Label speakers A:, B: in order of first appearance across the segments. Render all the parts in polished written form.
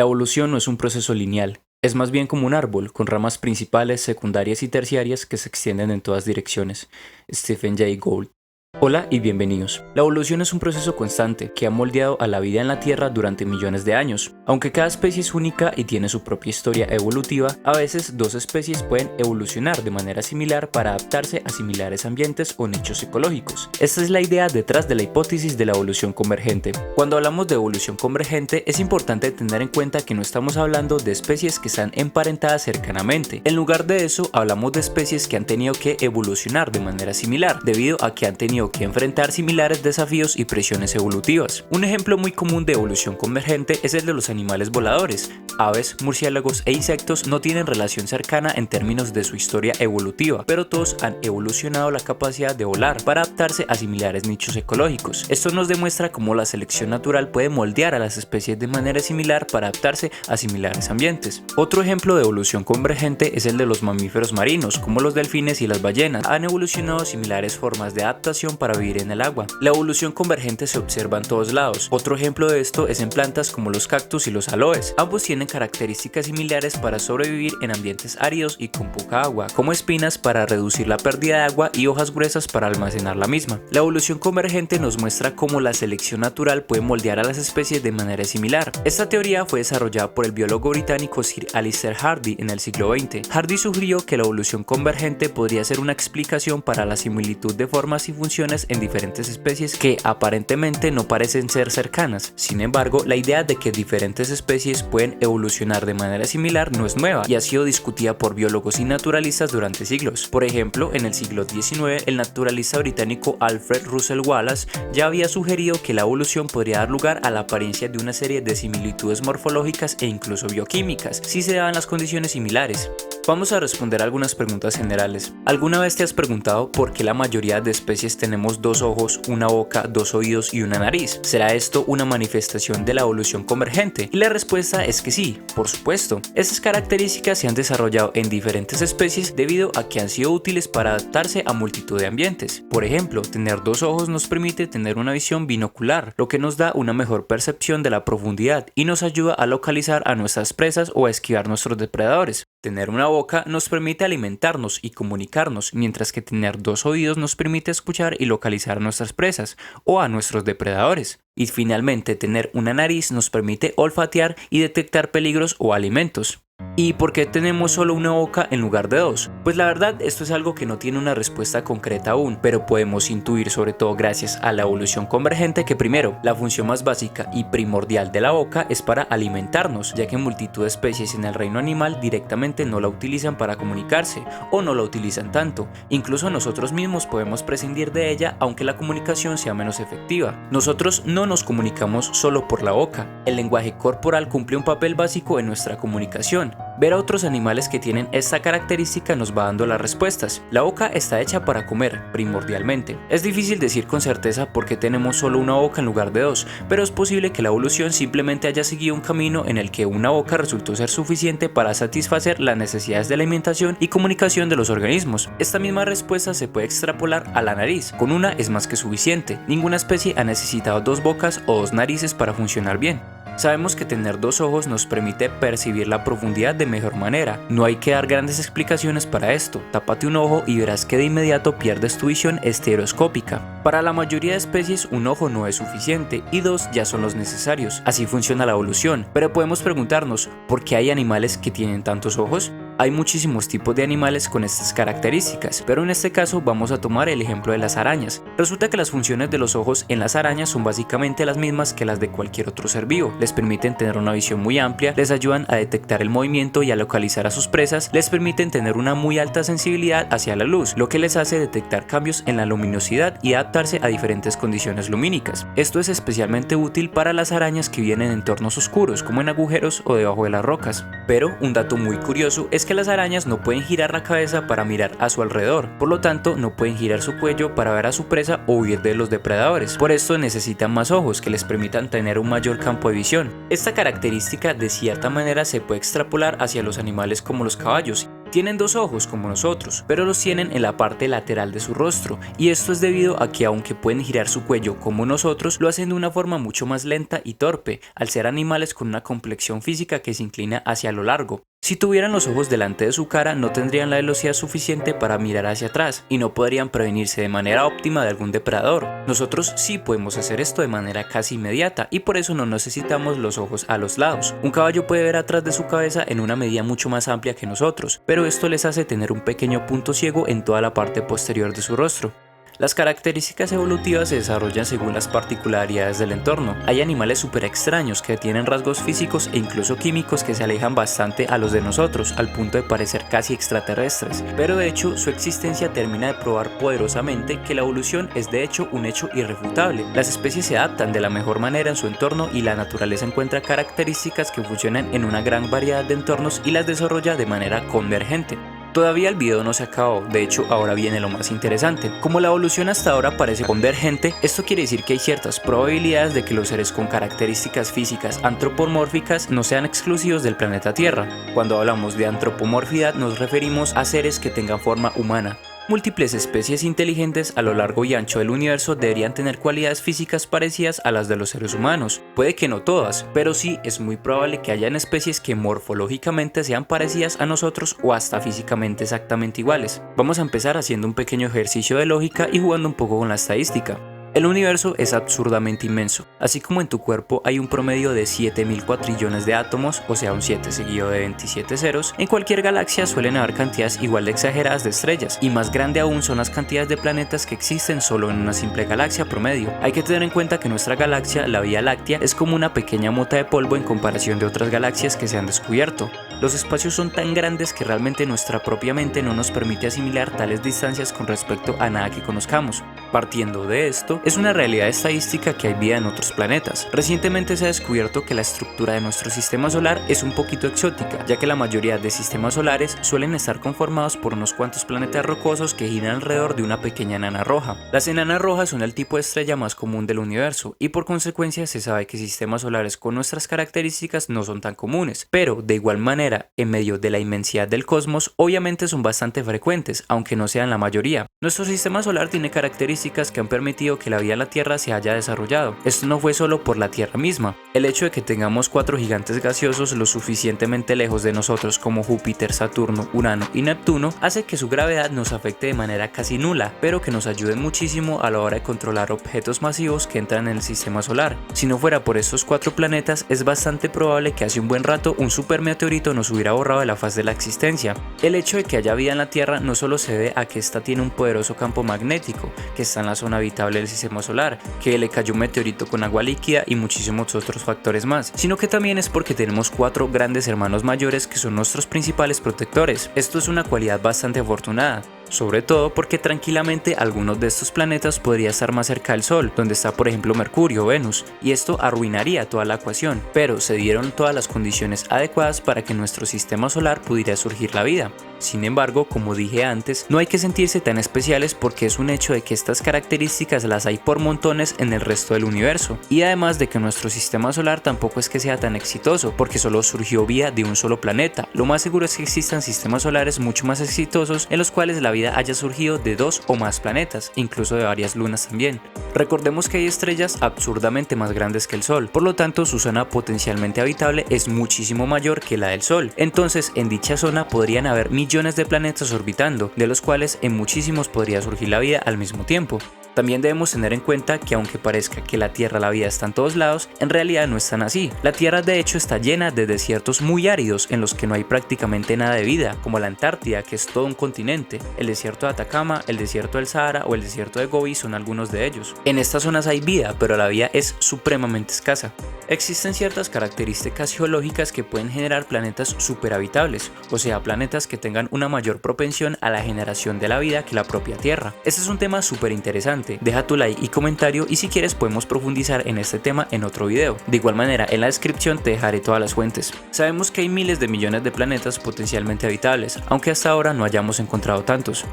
A: La evolución no es un proceso lineal, es más bien como un árbol, con ramas principales, secundarias y terciarias que se extienden en todas direcciones. Stephen Jay Gould. Hola y bienvenidos. La evolución es un proceso constante que ha moldeado a la vida en la Tierra durante millones de años. Aunque cada especie es única y tiene su propia historia evolutiva, a veces dos especies pueden evolucionar de manera similar para adaptarse a similares ambientes o nichos ecológicos. Esta es la idea detrás de la hipótesis de la evolución convergente. Cuando hablamos de evolución convergente, es importante tener en cuenta que no estamos hablando de especies que están emparentadas cercanamente. En lugar de eso, hablamos de especies que han tenido que evolucionar de manera similar, debido a que han tenido que enfrentar similares desafíos y presiones evolutivas. Un ejemplo muy común de evolución convergente es el de los animales voladores. Aves, murciélagos e insectos no tienen relación cercana en términos de su historia evolutiva, pero todos han evolucionado la capacidad de volar para adaptarse a similares nichos ecológicos. Esto nos demuestra cómo la selección natural puede moldear a las especies de manera similar para adaptarse a similares ambientes. Otro ejemplo de evolución convergente es el de los mamíferos marinos, como los delfines y las ballenas. Han evolucionado similares formas de adaptación para vivir en el agua. La evolución convergente se observa en todos lados. Otro ejemplo de esto es en plantas como los cactus y los aloes. Ambos tienen características similares para sobrevivir en ambientes áridos y con poca agua, como espinas para reducir la pérdida de agua y hojas gruesas para almacenar la misma. La evolución convergente nos muestra cómo la selección natural puede moldear a las especies de manera similar. Esta teoría fue desarrollada por el biólogo británico Sir Alister Hardy en el siglo XX. Hardy sugirió que la evolución convergente podría ser una explicación para la similitud de formas y funciones en diferentes especies que aparentemente no parecen ser cercanas. Sin embargo, la idea de que diferentes especies pueden evolucionar de manera similar no es nueva y ha sido discutida por biólogos y naturalistas durante siglos. Por ejemplo, en el siglo XIX, el naturalista británico Alfred Russel Wallace ya había sugerido que la evolución podría dar lugar a la apariencia de una serie de similitudes morfológicas e incluso bioquímicas, si se daban las condiciones similares. Vamos a responder algunas preguntas generales. ¿Alguna vez te has preguntado por qué la mayoría de especies tenemos dos ojos, una boca, dos oídos y una nariz? ¿Será esto una manifestación de la evolución convergente? Y la respuesta es que sí, por supuesto. Estas características se han desarrollado en diferentes especies debido a que han sido útiles para adaptarse a multitud de ambientes. Por ejemplo, tener dos ojos nos permite tener una visión binocular, lo que nos da una mejor percepción de la profundidad y nos ayuda a localizar a nuestras presas o a esquivar nuestros depredadores. Tener una boca nos permite alimentarnos y comunicarnos, mientras que tener dos oídos nos permite escuchar y localizar a nuestras presas o a nuestros depredadores. Y finalmente, tener una nariz nos permite olfatear y detectar peligros o alimentos. ¿Y por qué tenemos solo una boca en lugar de dos? Pues la verdad, esto es algo que no tiene una respuesta concreta aún, pero podemos intuir, sobre todo gracias a la evolución convergente, que primero, la función más básica y primordial de la boca es para alimentarnos, ya que multitud de especies en el reino animal directamente no la utilizan para comunicarse, o no la utilizan tanto. Incluso nosotros mismos podemos prescindir de ella, aunque la comunicación sea menos efectiva. Nosotros no nos comunicamos solo por la boca. El lenguaje corporal cumple un papel básico en nuestra comunicación. Ver a otros animales que tienen esta característica nos va dando las respuestas. La boca está hecha para comer, primordialmente. Es difícil decir con certeza por qué tenemos solo una boca en lugar de dos, pero es posible que la evolución simplemente haya seguido un camino en el que una boca resultó ser suficiente para satisfacer las necesidades de alimentación y comunicación de los organismos. Esta misma respuesta se puede extrapolar a la nariz. Con una es más que suficiente. Ninguna especie ha necesitado dos bocas o dos narices para funcionar bien. Sabemos que tener dos ojos nos permite percibir la profundidad de mejor manera. No hay que dar grandes explicaciones para esto. Tápate un ojo y verás que de inmediato pierdes tu visión estereoscópica. Para la mayoría de especies, un ojo no es suficiente y dos ya son los necesarios. Así funciona la evolución. Pero podemos preguntarnos, ¿por qué hay animales que tienen tantos ojos? Hay muchísimos tipos de animales con estas características, pero en este caso vamos a tomar el ejemplo de las arañas. Resulta que las funciones de los ojos en las arañas son básicamente las mismas que las de cualquier otro ser vivo. Les permiten tener una visión muy amplia, les ayudan a detectar el movimiento y a localizar a sus presas, les permiten tener una muy alta sensibilidad hacia la luz, lo que les hace detectar cambios en la luminosidad y adaptarse a diferentes condiciones lumínicas. Esto es especialmente útil para las arañas que viven en entornos oscuros, como en agujeros o debajo de las rocas. Pero un dato muy curioso es que las arañas no pueden girar la cabeza para mirar a su alrededor, por lo tanto no pueden girar su cuello para ver a su presa o huir de los depredadores. Por esto necesitan más ojos que les permitan tener un mayor campo de visión. Esta característica de cierta manera se puede extrapolar hacia los animales como los caballos Tienen dos ojos como nosotros, pero los tienen en la parte lateral de su rostro, y esto es debido a que aunque pueden girar su cuello como nosotros, lo hacen de una forma mucho más lenta y torpe, al ser animales con una complexión física que se inclina hacia lo largo. Si tuvieran los ojos delante de su cara, no tendrían la velocidad suficiente para mirar hacia atrás y no podrían prevenirse de manera óptima de algún depredador. Nosotros sí podemos hacer esto de manera casi inmediata y por eso no necesitamos los ojos a los lados. Un caballo puede ver atrás de su cabeza en una medida mucho más amplia que nosotros, pero esto les hace tener un pequeño punto ciego en toda la parte posterior de su rostro. Las características evolutivas se desarrollan según las particularidades del entorno. Hay animales súper extraños que tienen rasgos físicos e incluso químicos que se alejan bastante a los de nosotros, al punto de parecer casi extraterrestres. Pero de hecho, su existencia termina de probar poderosamente que la evolución es de hecho un hecho irrefutable. Las especies se adaptan de la mejor manera en su entorno y la naturaleza encuentra características que funcionan en una gran variedad de entornos y las desarrolla de manera convergente. Todavía el video no se acabó, de hecho ahora viene lo más interesante. Como la evolución hasta ahora parece convergente, esto quiere decir que hay ciertas probabilidades de que los seres con características físicas antropomórficas no sean exclusivos del planeta Tierra. Cuando hablamos de antropomorfidad nos referimos a seres que tengan forma humana. Múltiples especies inteligentes a lo largo y ancho del universo deberían tener cualidades físicas parecidas a las de los seres humanos. Puede que no todas, pero sí es muy probable que hayan especies que morfológicamente sean parecidas a nosotros o hasta físicamente exactamente iguales. Vamos a empezar haciendo un pequeño ejercicio de lógica y jugando un poco con la estadística. El universo es absurdamente inmenso, así como en tu cuerpo hay un promedio de 7000 cuatrillones de átomos, o sea un 7 seguido de 27 ceros. En cualquier galaxia suelen haber cantidades igual de exageradas de estrellas, y más grande aún son las cantidades de planetas que existen solo en una simple galaxia promedio. Hay que tener en cuenta que nuestra galaxia, la Vía Láctea, es como una pequeña mota de polvo en comparación de otras galaxias que se han descubierto. Los espacios son tan grandes que realmente nuestra propia mente no nos permite asimilar tales distancias con respecto a nada que conozcamos. Partiendo de esto, es una realidad estadística que hay vida en otros planetas. Recientemente se ha descubierto que la estructura de nuestro sistema solar es un poquito exótica, ya que la mayoría de sistemas solares suelen estar conformados por unos cuantos planetas rocosos que giran alrededor de una pequeña enana roja. Las enanas rojas son el tipo de estrella más común del universo y por consecuencia se sabe que sistemas solares con nuestras características no son tan comunes, pero de igual manera, en medio de la inmensidad del cosmos, obviamente son bastante frecuentes, aunque no sean la mayoría. Nuestro sistema solar tiene características que han permitido que la vida en la Tierra se haya desarrollado. Esto no fue solo por la Tierra misma. El hecho de que tengamos 4 gigantes gaseosos lo suficientemente lejos de nosotros como Júpiter, Saturno, Urano y Neptuno hace que su gravedad nos afecte de manera casi nula, pero que nos ayude muchísimo a la hora de controlar objetos masivos que entran en el sistema solar. Si no fuera por estos 4 planetas, es bastante probable que hace un buen rato un supermeteorito nos hubiera borrado de la faz de la existencia. El hecho de que haya vida en la Tierra no solo se debe a que esta tiene un poderoso campo magnético que está en la zona habitable del sistema solar, que le cayó un meteorito con agua líquida y muchísimos otros factores más, sino que también es porque tenemos 4 grandes hermanos mayores que son nuestros principales protectores. Esto es una cualidad bastante afortunada, sobre todo porque tranquilamente algunos de estos planetas podría estar más cerca del Sol, donde está por ejemplo Mercurio o Venus, y esto arruinaría toda la ecuación, pero se dieron todas las condiciones adecuadas para que en nuestro sistema solar pudiera surgir la vida. Sin embargo, como dije antes, no hay que sentirse tan especiales porque es un hecho de que estas características las hay por montones en el resto del universo, y además de que nuestro sistema solar tampoco es que sea tan exitoso porque solo surgió vida de un solo planeta. Lo más seguro es que existan sistemas solares mucho más exitosos en los cuales la vida haya surgido de 2 o más planetas, incluso de varias lunas también. Recordemos que hay estrellas absurdamente más grandes que el Sol, por lo tanto su zona potencialmente habitable es muchísimo mayor que la del Sol. Entonces en dicha zona podrían haber millones de planetas orbitando, de los cuales en muchísimos podría surgir la vida al mismo tiempo. También debemos tener en cuenta que aunque parezca que la Tierra la vida está en todos lados, en realidad no es tan así. La Tierra de hecho está llena de desiertos muy áridos en los que no hay prácticamente nada de vida, como la Antártida, que es todo un continente. El desierto de Atacama, el desierto del Sahara o el desierto de Gobi son algunos de ellos. En estas zonas hay vida, pero la vida es supremamente escasa. Existen ciertas características geológicas que pueden generar planetas superhabitables, o sea, planetas que tengan una mayor propensión a la generación de la vida que la propia Tierra. Este es un tema súper interesante. Deja tu like y comentario y si quieres podemos profundizar en este tema en otro video. De igual manera en la descripción te dejaré todas las fuentes. Sabemos que hay miles de millones de planetas potencialmente habitables, aunque hasta ahora no hayamos encontrado tantos.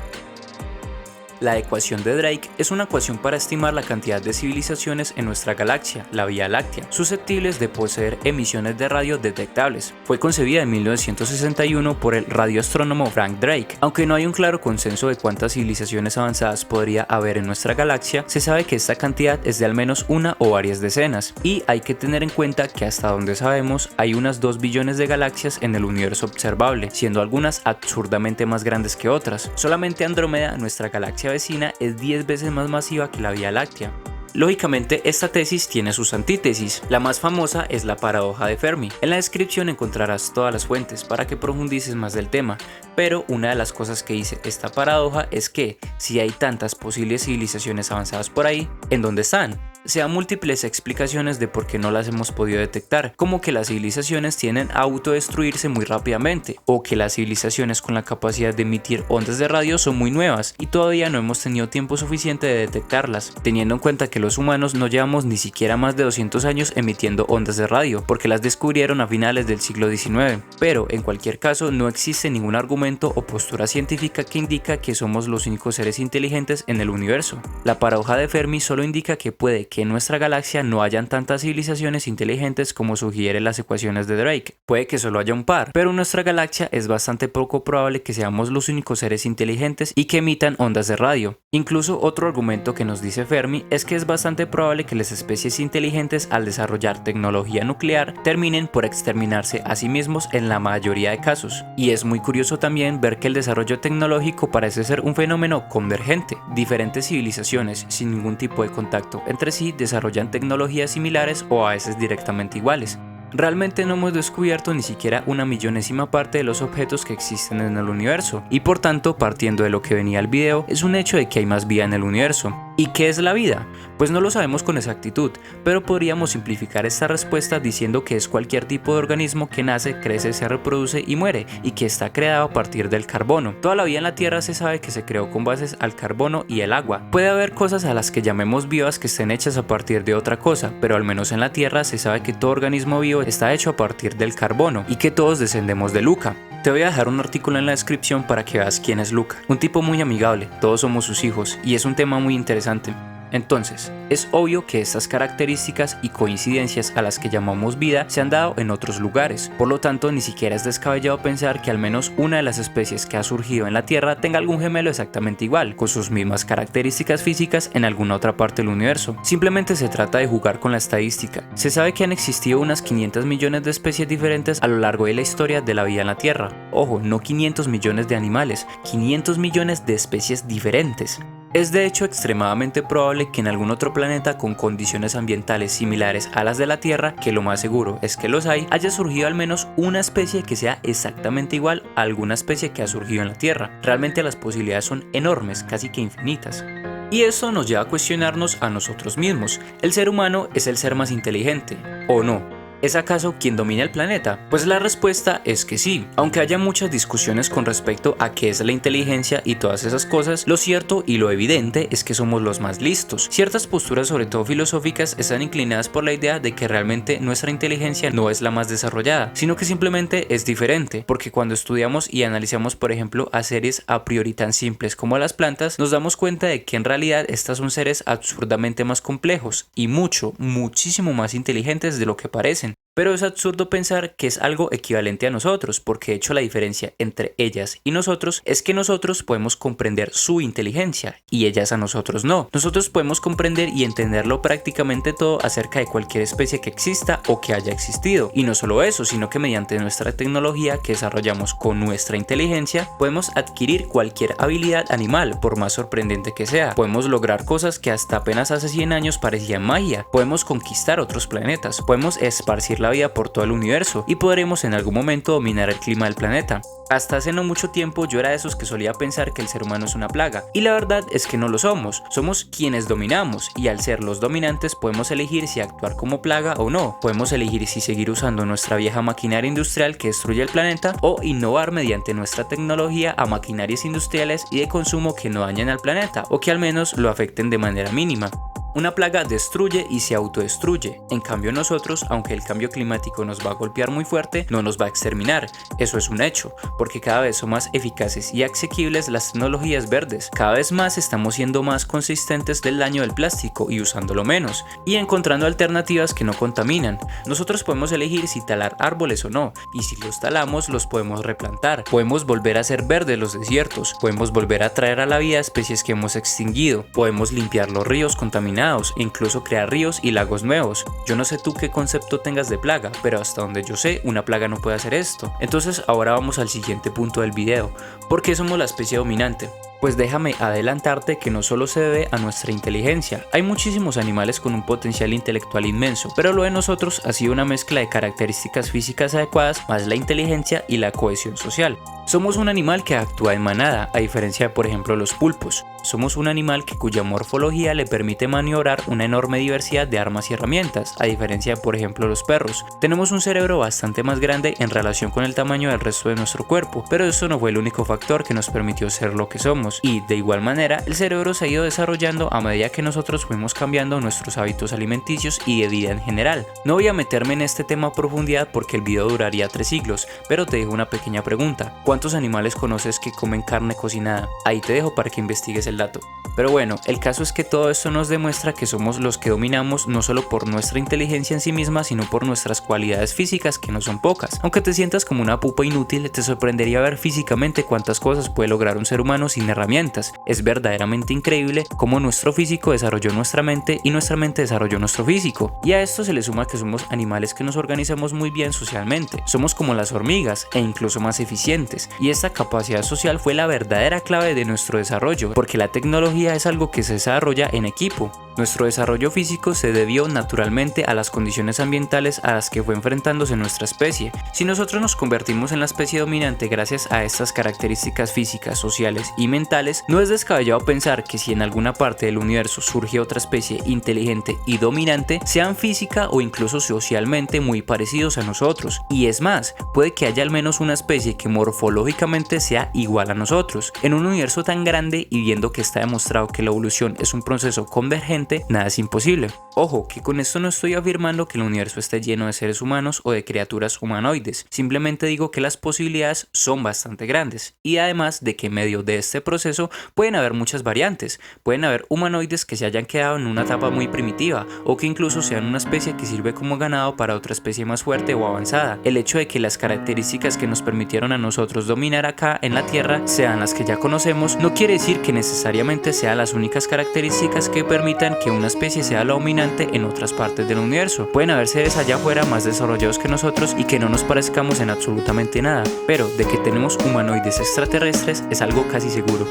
A: La ecuación de Drake es una ecuación para estimar la cantidad de civilizaciones en nuestra galaxia, la Vía Láctea, susceptibles de poseer emisiones de radio detectables. Fue concebida en 1961 por el radioastrónomo Frank Drake. Aunque no hay un claro consenso de cuántas civilizaciones avanzadas podría haber en nuestra galaxia, se sabe que esta cantidad es de al menos una o varias decenas, y hay que tener en cuenta que hasta donde sabemos hay unas 2 billones de galaxias en el universo observable, siendo algunas absurdamente más grandes que otras. Solamente Andrómeda, nuestra galaxia vecina, es 10 veces más masiva que la Vía Láctea. Lógicamente, esta tesis tiene sus antítesis. La más famosa es la paradoja de Fermi. En la descripción encontrarás todas las fuentes para que profundices más del tema, pero una de las cosas que dice esta paradoja es que, si hay tantas posibles civilizaciones avanzadas por ahí, ¿en dónde están? Se dan múltiples explicaciones de por qué no las hemos podido detectar, como que las civilizaciones tienden a autodestruirse muy rápidamente, o que las civilizaciones con la capacidad de emitir ondas de radio son muy nuevas y todavía no hemos tenido tiempo suficiente de detectarlas, teniendo en cuenta que los humanos no llevamos ni siquiera más de 200 años emitiendo ondas de radio, porque las descubrieron a finales del siglo XIX. Pero en cualquier caso, no existe ningún argumento o postura científica que indica que somos los únicos seres inteligentes en el universo. La paradoja de Fermi solo indica que puede que en nuestra galaxia no hayan tantas civilizaciones inteligentes como sugieren las ecuaciones de Drake. Puede que solo haya un par, pero en nuestra galaxia es bastante poco probable que seamos los únicos seres inteligentes y que emitan ondas de radio. Incluso otro argumento que nos dice Fermi es que es bastante probable que las especies inteligentes, al desarrollar tecnología nuclear, terminen por exterminarse a sí mismos en la mayoría de casos. Y es muy curioso también ver que el desarrollo tecnológico parece ser un fenómeno convergente. Diferentes civilizaciones sin ningún tipo de contacto entre sí desarrollan tecnologías similares o a veces directamente iguales. Realmente no hemos descubierto ni siquiera una millonésima parte de los objetos que existen en el universo, y por tanto, partiendo de lo que venía el video, es un hecho de que hay más vida en el universo. ¿Y qué es la vida? Pues no lo sabemos con exactitud, pero podríamos simplificar esta respuesta diciendo que es cualquier tipo de organismo que nace, crece, se reproduce y muere, y que está creado a partir del carbono. Toda la vida en la Tierra se sabe que se creó con bases al carbono y el agua. Puede haber cosas a las que llamemos vivas que estén hechas a partir de otra cosa, pero al menos en la Tierra se sabe que todo organismo vivo está hecho a partir del carbono y que todos descendemos de Luca. Te voy a dejar un artículo en la descripción para que veas quién es Luca. Un tipo muy amigable, todos somos sus hijos, y es un tema muy interesante. Entonces, es obvio que estas características y coincidencias a las que llamamos vida se han dado en otros lugares, por lo tanto ni siquiera es descabellado pensar que al menos una de las especies que ha surgido en la Tierra tenga algún gemelo exactamente igual, con sus mismas características físicas en alguna otra parte del universo. Simplemente se trata de jugar con la estadística. Se sabe que han existido unas 500 millones de especies diferentes a lo largo de la historia de la vida en la Tierra. Ojo, no 500 millones de animales, 500 millones de especies diferentes. Es de hecho extremadamente probable que en algún otro planeta con condiciones ambientales similares a las de la Tierra, que lo más seguro es que los hay, haya surgido al menos una especie que sea exactamente igual a alguna especie que ha surgido en la Tierra. Realmente las posibilidades son enormes, casi que infinitas. Y eso nos lleva a cuestionarnos a nosotros mismos. ¿El ser humano es el ser más inteligente o no? ¿Es acaso quien domina el planeta? Pues la respuesta es que sí. Aunque haya muchas discusiones con respecto a qué es la inteligencia y todas esas cosas, lo cierto y lo evidente es que somos los más listos. Ciertas posturas, sobre todo filosóficas, están inclinadas por la idea de que realmente nuestra inteligencia no es la más desarrollada, sino que simplemente es diferente, porque cuando estudiamos y analizamos, por ejemplo, a seres a priori tan simples como las plantas, nos damos cuenta de que en realidad estas son seres absurdamente más complejos y muchísimo más inteligentes de lo que parecen. Pero es absurdo pensar que es algo equivalente a nosotros, porque de hecho la diferencia entre ellas y nosotros es que nosotros podemos comprender su inteligencia y ellas a nosotros no. Nosotros podemos comprender y entenderlo prácticamente todo acerca de cualquier especie que exista o que haya existido. Y no solo eso, sino que mediante nuestra tecnología que desarrollamos con nuestra inteligencia, podemos adquirir cualquier habilidad animal, por más sorprendente que sea. Podemos lograr cosas que hasta apenas hace 100 años parecían magia. Podemos conquistar otros planetas, podemos esparcir la vida por todo el universo y podremos en algún momento dominar el clima del planeta. Hasta hace no mucho tiempo yo era de esos que solía pensar que el ser humano es una plaga, y la verdad es que no lo somos. Somos quienes dominamos, y al ser los dominantes podemos elegir si actuar como plaga o no. Podemos elegir si seguir usando nuestra vieja maquinaria industrial que destruye el planeta o innovar mediante nuestra tecnología a maquinarias industriales y de consumo que no dañen al planeta o que al menos lo afecten de manera mínima. Una plaga destruye y se autodestruye. En cambio nosotros, aunque el cambio climático nos va a golpear muy fuerte, no nos va a exterminar. Eso es un hecho, porque cada vez son más eficaces y asequibles las tecnologías verdes. Cada vez más estamos siendo más consistentes del daño del plástico y usándolo menos, y encontrando alternativas que no contaminan. Nosotros podemos elegir si talar árboles o no, y si los talamos los podemos replantar. Podemos volver a hacer verdes los desiertos, podemos volver a traer a la vida especies que hemos extinguido, podemos limpiar los ríos contaminados e incluso crear ríos y lagos nuevos. Yo no sé tú qué concepto tengas de plaga, pero hasta donde yo sé, una plaga no puede hacer esto. Entonces ahora vamos al siguiente punto del video. ¿Por qué somos la especie dominante? Pues déjame adelantarte que no solo se debe a nuestra inteligencia. Hay muchísimos animales con un potencial intelectual inmenso, pero lo de nosotros ha sido una mezcla de características físicas adecuadas más la inteligencia y la cohesión social. Somos un animal que actúa en manada, a diferencia de por ejemplo los pulpos. Somos un animal cuya morfología le permite maniobrar una enorme diversidad de armas y herramientas, a diferencia de por ejemplo los perros. Tenemos un cerebro bastante más grande en relación con el tamaño del resto de nuestro cuerpo, pero eso no fue el único factor que nos permitió ser lo que somos. Y de igual manera, el cerebro se ha ido desarrollando a medida que nosotros fuimos cambiando nuestros hábitos alimenticios y de vida en general. No voy a meterme en este tema a profundidad porque el video duraría 3 siglos, pero te dejo una pequeña pregunta. ¿Cuántos animales conoces que comen carne cocinada? Ahí te dejo para que investigues el dato. Pero bueno, el caso es que todo esto nos demuestra que somos los que dominamos no solo por nuestra inteligencia en sí misma, sino por nuestras cualidades físicas, que no son pocas. Aunque te sientas como una pupa inútil, te sorprendería ver físicamente cuántas cosas puede lograr un ser humano sin herramientas. Es verdaderamente increíble cómo nuestro físico desarrolló nuestra mente y nuestra mente desarrolló nuestro físico. Y a esto se le suma que somos animales que nos organizamos muy bien socialmente. Somos como las hormigas e incluso más eficientes. Y esta capacidad social fue la verdadera clave de nuestro desarrollo, porque la tecnología es algo que se desarrolla en equipo. Nuestro desarrollo físico se debió naturalmente a las condiciones ambientales a las que fue enfrentándose nuestra especie. Si nosotros nos convertimos en la especie dominante gracias a estas características físicas, sociales y mentales, no es descabellado pensar que si en alguna parte del universo surge otra especie inteligente y dominante, sean física o incluso socialmente muy parecidos a nosotros. Y es más, puede que haya al menos una especie que morfológicamente sea igual a nosotros. En un universo tan grande y viendo que está demostrado que la evolución es un proceso convergente, nada es imposible. Ojo, que con esto no estoy afirmando que el universo esté lleno de seres humanos o de criaturas humanoides, simplemente digo que las posibilidades son bastante grandes y además de que en medio de este proceso pueden haber muchas variantes, pueden haber humanoides que se hayan quedado en una etapa muy primitiva o que incluso sean una especie que sirve como ganado para otra especie más fuerte o avanzada. El hecho de que las características que nos permitieron a nosotros dominar acá en la Tierra sean las que ya conocemos no quiere decir que necesariamente sean las únicas características que permitan que una especie sea la dominante en otras partes del universo. Pueden haber seres allá afuera más desarrollados que nosotros y que no nos parezcamos en absolutamente nada, pero de que tenemos humanoides extraterrestres es algo casi seguro.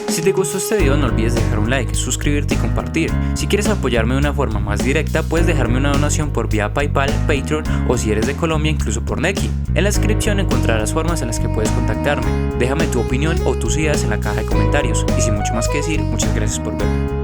A: Si te gustó este video no olvides dejar un like, suscribirte y compartir. Si quieres apoyarme de una forma más directa puedes dejarme una donación por vía PayPal, Patreon o si eres de Colombia incluso por Nequi. En la descripción encontrarás formas en las que puedes contactarme. Déjame tu opinión o tus ideas en la caja de comentarios y sin mucho más que decir, muchas gracias por ver.